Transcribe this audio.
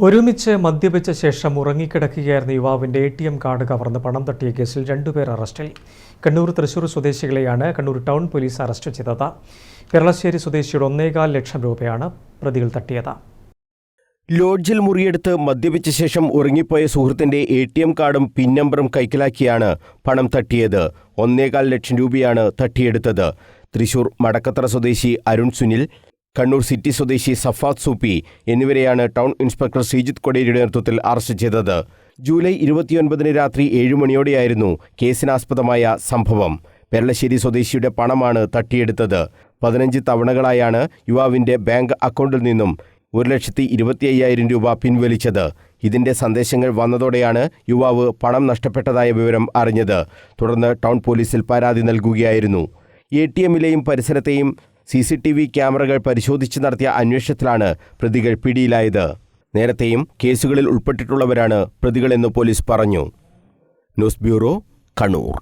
ഒരുമിച്ച് മദ്യപിച്ച ശേഷം ഉറങ്ങിക്കിടക്കുകയായിരുന്ന യുവാവിന്റെ ATM കാർഡ് കവർന്ന് പണം തട്ടിയ കേസിൽ 2 പേർ അറസ്റ്റിൽ. കണ്ണൂർ തൃശൂർ സ്വദേശികളെയാണ് കണ്ണൂർ ടൗൺ പോലീസ് അറസ്റ്റ് ചെയ്തത്. പെരളശ്ശേരി സ്വദേശിയുടെ 1.25 ലക്ഷം രൂപയാണ് പ്രതികൾ തട്ടിയത്. ലോഡ്ജിൽ മുറിയെടുത്ത് മദ്യപിച്ച ശേഷം ഉറങ്ങിപ്പോയ സുഹൃത്തിന്റെ ATM കാർഡും പിൻ നമ്പറും കൈക്കലാക്കിയാണ് പണം തട്ടിയത്. 1.25 ലക്ഷം രൂപയാണ് തട്ടിയെടുത്തത്. തൃശൂർ മടക്കത്തറ സ്വദേശി അരുൺ സുനിൽ, കണ്ണൂർ സിറ്റി സ്വദേശി സഫാത്ത് സൂപ്പി എന്നിവരെയാണ് ടൗൺ ഇൻസ്പെക്ടർ ശ്രീജിത്ത് കൊടേരിയുടെ നേതൃത്വത്തിൽ അറസ്റ്റ് ചെയ്തത്. ജൂലൈ 29 രാത്രി 7 മണിയോടെയായിരുന്നു കേസിനാസ്പദമായ സംഭവം. പെരളശ്ശേരി സ്വദേശിയുടെ പണമാണ് തട്ടിയെടുത്തത്. 15 തവണകളായാണ് യുവാവിന്റെ ബാങ്ക് അക്കൗണ്ടിൽ നിന്നും 1,25,000 രൂപ പിൻവലിച്ചത്. ഇതിന്റെ സന്ദേശങ്ങൾ വന്നതോടെയാണ് യുവാവ് പണം നഷ്ടപ്പെട്ടതായ വിവരം അറിഞ്ഞത്. തുടർന്ന് ടൗൺ പോലീസിൽ പരാതി നൽകുകയായിരുന്നു. ATMലെയും പരിസരത്തെയും CCTV ക്യാമറകൾ പരിശോധിച്ച് നടത്തിയ അന്വേഷണത്തിലാണ് പ്രതികൾ പിടിയിലായത്. നേരത്തെയും കേസുകളിൽ ഉൾപ്പെട്ടിട്ടുള്ളവരാണ് പ്രതികളെന്ന് പോലീസ് പറഞ്ഞു. News bureau, Kannur.